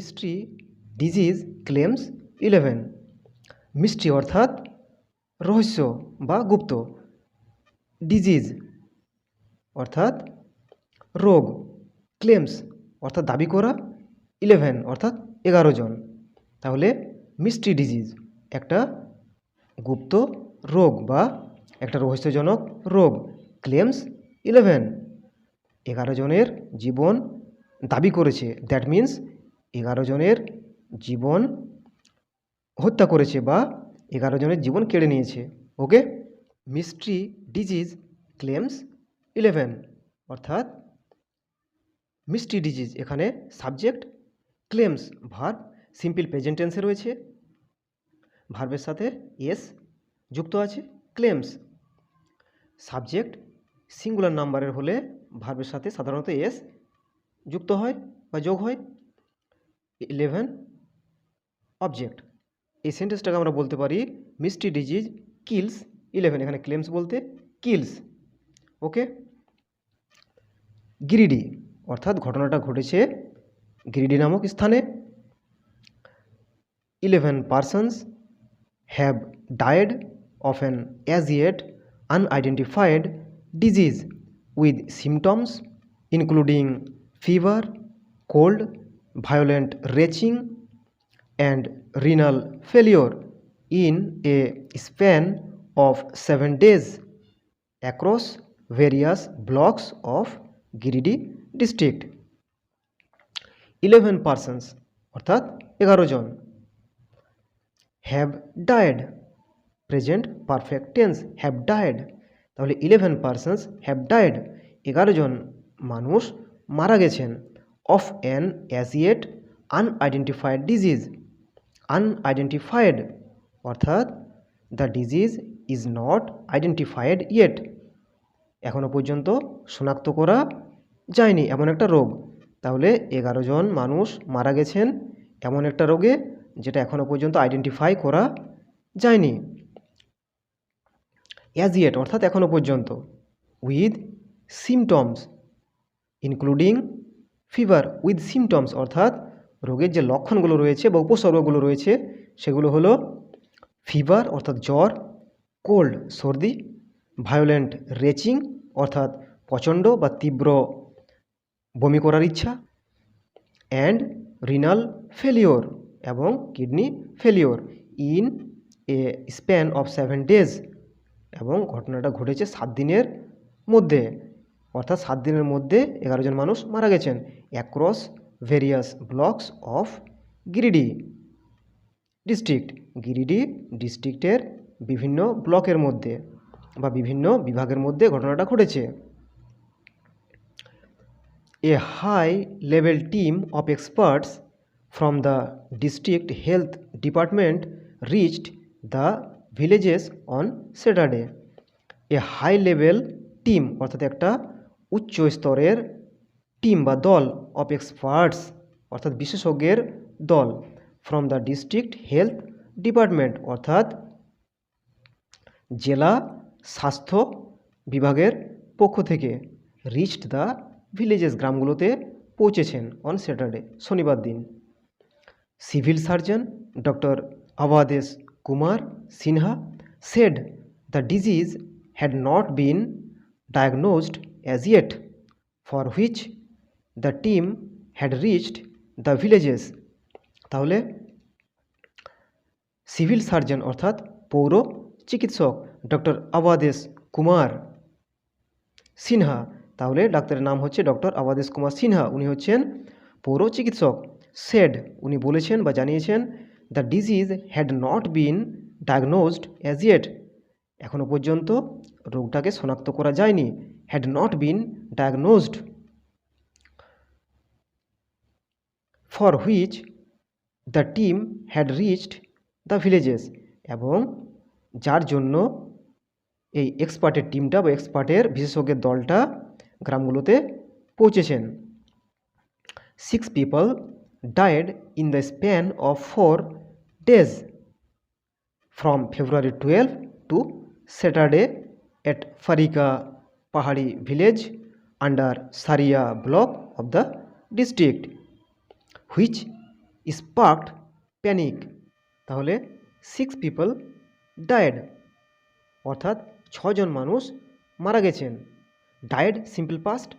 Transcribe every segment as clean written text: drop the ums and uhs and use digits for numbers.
Mystery disease claims 11। Mystery অর্থাৎ রহস্য বা গুপ্ত, ডিজিজ অর্থাৎ রোগ, ক্লেমস অর্থাৎ দাবি করা, 11 অর্থাৎ 11 জন। তাহলে মিস্ট্রি ডিজিজ একটা গুপ্ত রোগ বা একটা রহস্যজনক রোগ, ক্লেমস 11 11 জনের জীবন দাবি করেছে। দ্যাট মিন্স 11 জনের জীবন হত্যা করেছে বা 11 জনের জীবন কেড়ে নিয়েছে। ওকে, মিস্ট্রি ডিজিজ ক্লেমস 11 অর্থাৎ মিস্ট্রি ডিজিজ এখানে subject, claims verb, simple present টেন্সে রয়েছে, ভার্বের সাথে এস যুক্ত আছে। ক্লেমস সাবজেক্ট সিঙ্গুলার নাম্বারের হলে ভার্বের সাথে সাধারণত এস যুক্ত হয় বা যোগ হয়। 11 অবজেক্ট। এই সেন্টেন্সটাকে আমরা বলতে পারি মিস্ট্রি ডিজিজ কিলস 11। এখানে ক্লেমস বলতে কিলস। ওকে, গিরিডি অর্থাৎ ঘটনাটা ঘটেছে গিরিডি নামক স্থানে। 11 persons have died of an as yet unidentified disease with symptoms including fever, cold, violent retching, and renal failure in a span of 7 days across various blocks of Giridi district. 11 persons অর্থাৎ 11 জন, have died present perfect tense, have died। তাহলে 11 persons have died 11 জন মানুষ মারা গেছেন, of an as yet unidentified disease। Unidentified অর্থাৎ the disease is not identified yet, এখনও পর্যন্ত শনাক্ত করা যায়নি এমন একটা রোগ। তাহলে 11 জন মানুষ মারা গেছেন এমন একটা রোগে যেটা এখনও পর্যন্ত আইডেন্টিফাই করা যায়নি। অ্যাজ ইয়েট অর্থাৎ এখনও পর্যন্ত, with symptoms including fever, with symptoms অর্থাৎ রোগের যে লক্ষণগুলো রয়েছে বা উপসর্গগুলো রয়েছে সেগুলো হলো ফিভার অর্থাৎ জ্বর, কোল্ড সর্দি, ভায়োলেন্ট রেচিং অর্থাৎ প্রচণ্ড বা তীব্র বমি করার ইচ্ছা, অ্যান্ড রিনাল ফেলিওর এবং kidney failure in a span of 7 days, এবং ঘটনাটা ঘটেছে 7 দিনের মধ্যে, অর্থাৎ 7 দিনের মধ্যে 11 জন মানুষ মারা গেছেন। Across various blocks of Giridih district, Giridih ডিস্ট্রিক্টের বিভিন্ন ব্লকের মধ্যে বা বিভিন্ন বিভাগের মধ্যে ঘটনাটা ঘটেছে। A high-level team of experts from the district health department reached the villages on Saturday. A high-level team অর্থাৎ একটা উচ্চ স্তরের টিম বা দল, অফ এক্সপার্টস অর্থাৎ বিশেষজ্ঞের দল, from the district health department অর্থাৎ জেলা স্বাস্থ্য বিভাগের পক্ষ থেকে, রিচড দ্য ভিলেজেস গ্রামগুলোতে পৌঁছেছেন অন স্যাটারডে শনিবার দিন। Civil surgeon doctor Awadhesh Kumar Sinha said the disease had not been diagnosed as yet, for which the team had reached the villages. তাহলে সিভিল সার্জন অর্থাৎ পৌর চিকিৎসক ডক্টর আবাদেশ কুমার সিনহা, তাহলে ডাক্তারের নাম হচ্ছে ডক্টর আবাদেশ কুমার সিনহা, উনি হচ্ছেন পৌর চিকিৎসক। সেড উনি বলেছেন বা জানিয়েছেন, the disease had not been diagnosed as yet, এখনও পর্যন্ত রোগটাকে শনাক্ত করা যায়নি। Had not been ডায়াগনোজড, for which the team had reached the villages, এবং যার জন্য এই এক্সপার্টের টিমটা বা এক্সপার্টের বিশেষজ্ঞের দলটা গ্রামগুলোতে পৌঁছেছেন। 6 people died in the span of 4 days from February 12 to Saturday at Farika Pahari village under Saria block of the district, which sparked panic, তাহলে 6 পিপল ডায়েড, অর্থাৎ 6জন মানুষ মারা গেছেন। Died simple past,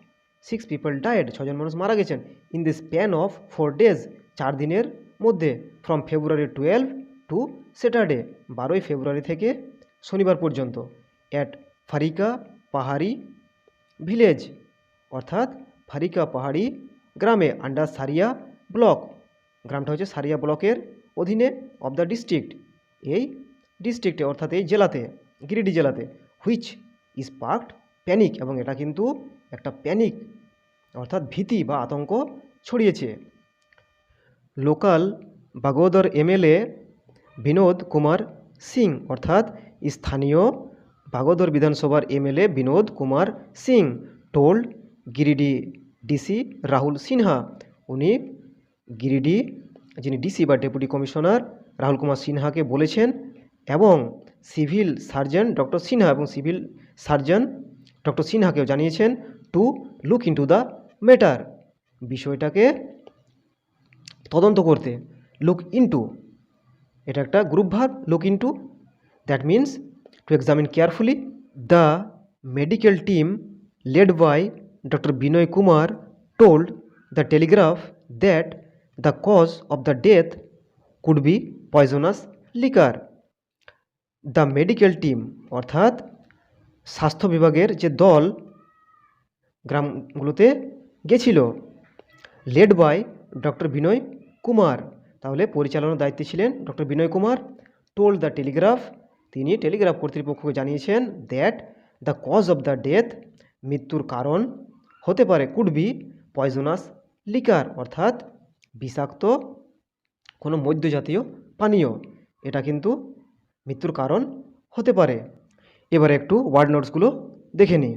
6 people died, 6জন মানুষ মারা গেছেন। In the span of 4 days, 4 দিনের মধ্যে, ফ্রম ফেব্রুয়ারি 12 টু স্যাটারডে, 12ই ফেব্রুয়ারি থেকে শনিবার পর্যন্ত। অ্যাট ফারিকা পাহাড়ি ভিলেজ, অর্থাৎ ফারিকা পাহাড়ি গ্রামে, আন্ডার সারিয়া ব্লক, গ্রামটা হচ্ছে সারিয়া ব্লকের অধীনে, অব দ্য ডিস্ট্রিক্ট, এই ডিস্ট্রিক্টে অর্থাৎ এই জেলাতে, গিরিডি জেলাতে, হুইচ স্পার্কড প্যানিক, এবং এটা কিন্তু একটা প্যানিক অর্থাৎ ভীতি বা আতঙ্ক ছড়িয়েছে। লোকাল বাগোদর এমএলএ বিনোদ কুমার সিং, অর্থাৎ স্থানীয় বাগোদর বিধানসভার MLA Binod Kumar Singh told Giridih DC Rahul Sinha, উনি গিরিডি যিনি ডিসি বা ডেপুটি কমিশনার রাহুল কুমার সিনহাকে বলেছেন, এবং সিভিল সার্জন ডক্টর সিনহা এবং সিভিল সার্জন ডক্টর সিনহাকেও জানিয়েছেন to look into the matter, বিষয়টাকে তদন্ত করতে। লুক ইনটু, এটা একটা group verb, look into, that means to examine carefully. The medical team led by doctor Vinay Kumar told the Telegraph that the cause of the death could be poisonous liquor. The medical team, অর্থাৎ স্বাস্থ্য বিভাগের যে দল গ্রামগুলোতে গেছিল, led by doctor Vinay Kumar, তাহলে পরিচালনার দায়িত্বে ছিলেন doctor Vinay Kumar. Told the Telegraph, তিনি টেলিগ্রাফ কর্তৃপক্ষকে জানিয়েছেন, that the cause of the death, মৃত্যুর কারণ হতে পারে, কুড বি পয়জনাস লিকার, অর্থাৎ বিষাক্ত কোনো মদ্যজাতীয় পানীয়, এটা কিন্তু মৃত্যুর কারণ হতে পারে। এবারে একটু ওয়ার্ড নোটসগুলো দেখে নিই।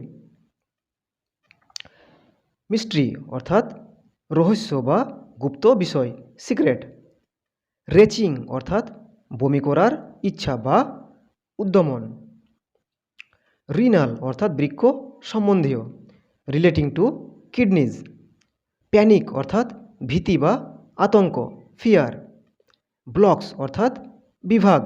মিস্ট্রি, অর্থাৎ রহস্য বা গুপ্ত বিষয়, সিক্রেট। রেচিং, অর্থাৎ বমি করার ইচ্ছা বা উদ্যমন। রিনাল, অর্থাৎ বৃক্ক সম্বন্ধীয়, রিলেটিং টু কিডনিজ। প্যানিক, অর্থাৎ ভীতি বা আতঙ্ক, ফিয়ার। ব্লকস, অর্থাৎ বিভাগ।